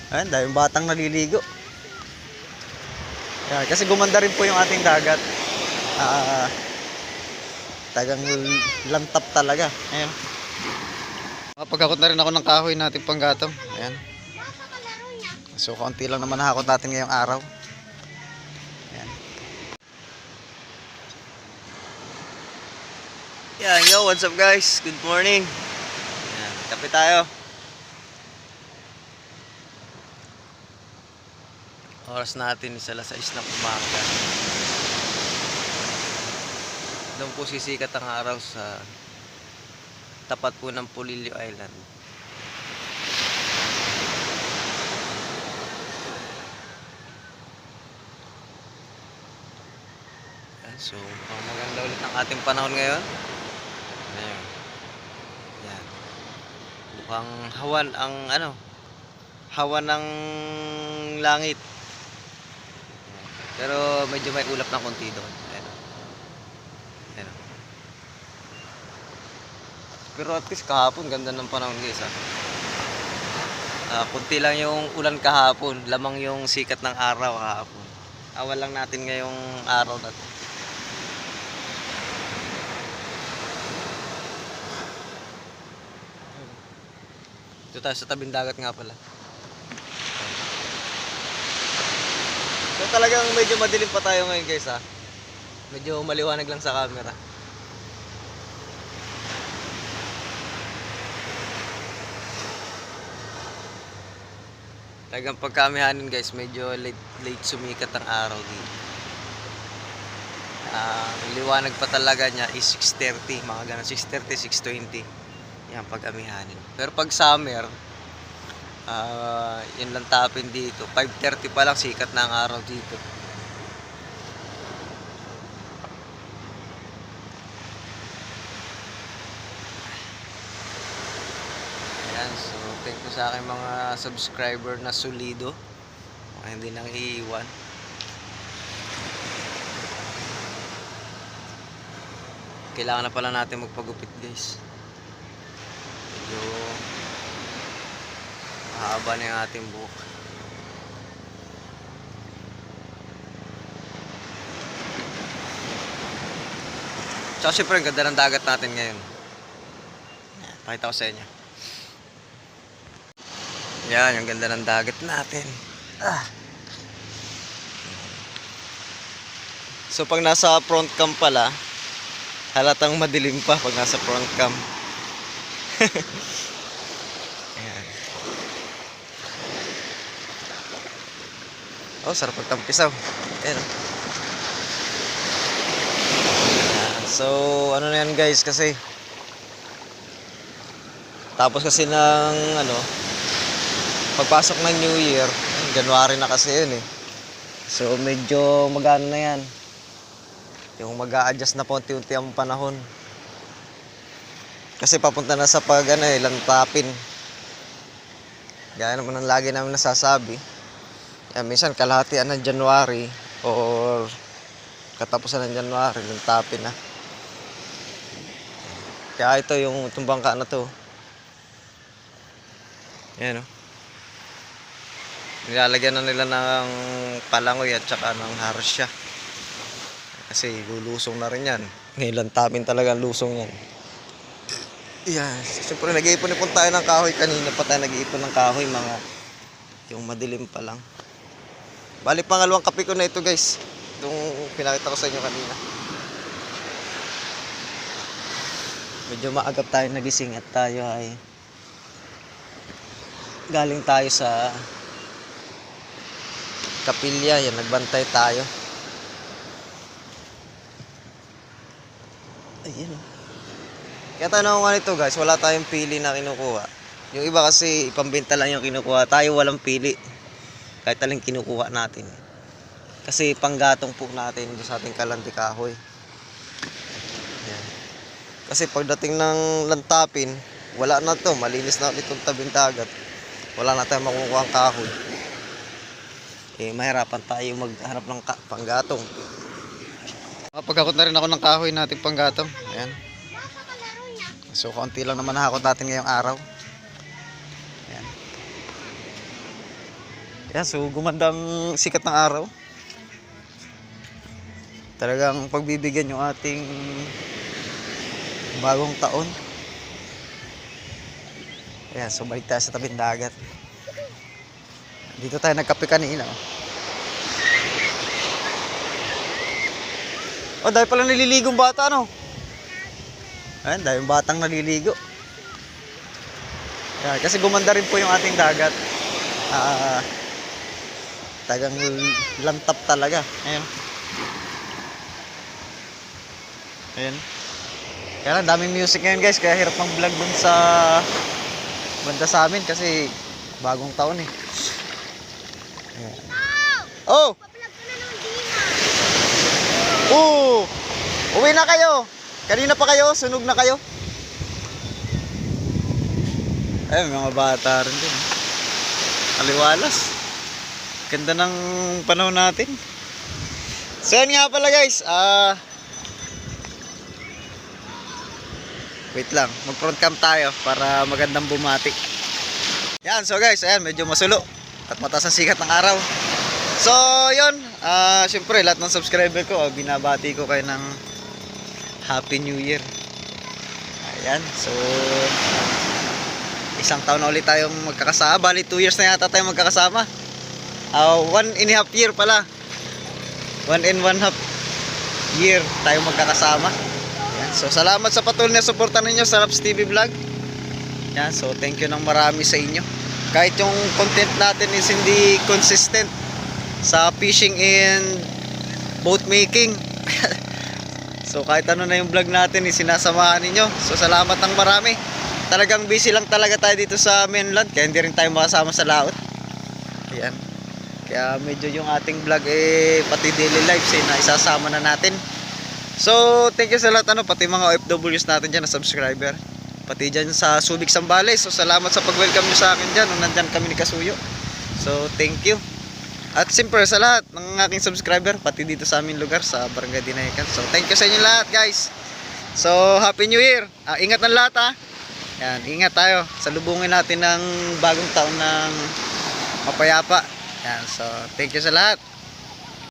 Ayan, daming batang naliligo. Ayan, kasi gumanda rin po yung ating dagat. Tagang lantap talaga. Ayan. Pagkakot na rin ako ng kahoy natin panggatong. Ayan. So, kaunti lang naman nakakot natin ngayong araw. Ayan. Yan, yo, what's up guys? Good morning. Ayan, kape tayo. Oras natin is alas 6 ng umaga. Doon po sisikat ang araw sa tapat po ng Polillo Island. So, maganda ulit ang ating panahon ngayon. Ayan. Yan. Mukhang hawan ang hawan ng langit. Pero medyo may ulap ng konti doon. Ayan. Ayan. Pero at least kahapon ganda ng panahon guys. Kunti lang yung ulan kahapon, lamang yung sikat ng araw kahapon. Awan lang natin ngayong araw na to. Ito tayo sa tabing dagat nga pala. So talagang medyo madilim pa tayo ngayon guys ha. Medyo maliwanag lang sa camera. Talagang pagkamihanin guys, medyo late sumikat ang araw dito. Liwanag pa talaga niya is 6:30, mga ganun, 6:30, 6:20. Yan pag-amihanin. Pero pag summer, yun lang tapin dito. 5:30 pa lang sikat na ang araw dito. Ayan, so thank you sa aking mga subscriber na solido. Mga hindi nang iiwan. Kailangan na pala natin magpagupit guys. Medyo mahaba na yung ating buhok. Tsaka syempre ang ganda ng dagat natin ngayon. Pakita ko sa inyo. Yan, yung ganda ng dagat natin. So pag nasa front cam pala, halatang madilim pa pag nasa front cam. Ayan. Oh, sarap magtampisaw. Ayan. So, ano na yan guys kasi tapos kasi ng pagpasok ng New Year, January na kasi yun eh. So, medyo magano na yan. Yung mag-a-adjust na po unti-unti ang panahon. Kasi papunta na sa lantapin. Gaya naman ang lagi namin nasasabi. Minsan kalahatiin ng January or katapusan ng January, lantapin na. Kaya ito yung bangka na to. Ayan o. Nilalagyan na nila ng palangoy at saka ng harsya. Kasi lulusong na rin yan. Nilantapin talaga ang lusong yan. Yan. Siyempre nag-iipon-ipon tayo ng kahoy. Kanina pa tayo nag-iipon ng kahoy. Yung madilim pa lang. Bali pangalawang kape ko na ito guys. Itong pinakita ko sa inyo kanina. Medyo maagap tayo nagising at tayo ay galing tayo sa kapilya. Yan, nagbantay tayo. Ayan o. Kaya tayo nakuha nito guys, wala tayong pili na kinukuha. Yung iba kasi ipambenta lang yung kinukuha. Tayo walang pili. Kahit aling kinukuha natin. Kasi panggatong po natin sa ating kalanti kahoy. Ayan. Kasi pagdating ng lantapin, wala na to. Malinis na itong tabing dagat. Wala na tayong makukuha ang kahoy. Mahirapan tayo maghanap ng panggatong. Pagkakot na rin ako ng kahoy natin panggatong. Ayan. So kaunti lang naman nakakot natin ngayong araw. Ayan. Yan, so gumandang sikat ng araw. Talagang pagbibigyan yung ating bagong taon. Ayan, so balik tayo sa tabing dagat. Dito tayo nagkape kanina. Oh, dahil pala naliligong bata, no? Ayan, dahil yung batang naliligo. Ayan, kasi gumanda rin po yung ating dagat. Tagang lantap talaga. Ayan. Ayan. Kaya lang, daming music ngayon guys. Kaya hirap mang vlog dun sa banda sa amin kasi bagong taon eh. Ayan. Oh! Oo! Uwi na kayo! Kanina pa kayo? Sunog na kayo? Ay, mga bata rin din. Aliwalas. Ganda ng panahon natin. So yan nga pala guys. Wait lang. Mag front cam tayo para magandang bumati. Yan. So guys, ayan. Medyo masulo. At mataas ang sikat ng araw. So yun. Siyempre lahat ng subscriber ko, binabati ko kayo ng Happy New Year. Ayan. So isang taon na ulit tayong magkakasama. Bali 2 years na yata tayong magkakasama. 1.5 year pala. 1.5 year tayong magkakasama. Ayan. So salamat sa patuloy na suporta ninyo sa Raps TV Vlog. Ayan. So thank you ng marami sa inyo. Kahit yung content natin is hindi consistent sa fishing and boat making. So kahit ano na yung vlog natin, sinasamahan ninyo. So salamat ng marami. Talagang busy lang talaga tayo dito sa mainland, kaya hindi rin tayo makasama sa laot. Ayan. Kaya medyo yung ating vlog pati daily lives na isasama na natin. So thank you sa lahat, pati mga OFWs natin dyan na subscriber, pati dyan sa Subic Zambales. So salamat sa pag-welcome nyo sa akin dyan nung nandyan kami ni Kasuyo. So thank you. At siyempre sa lahat ng aking subscriber, pati dito sa aming lugar sa Barangay Dinayakan. So thank you sa inyo lahat guys. So Happy New Year. Ingat ng lahat ha. Yan, ingat tayo. Salubungin natin ng bagong taon ng mapayapa. Yan, so thank you sa lahat.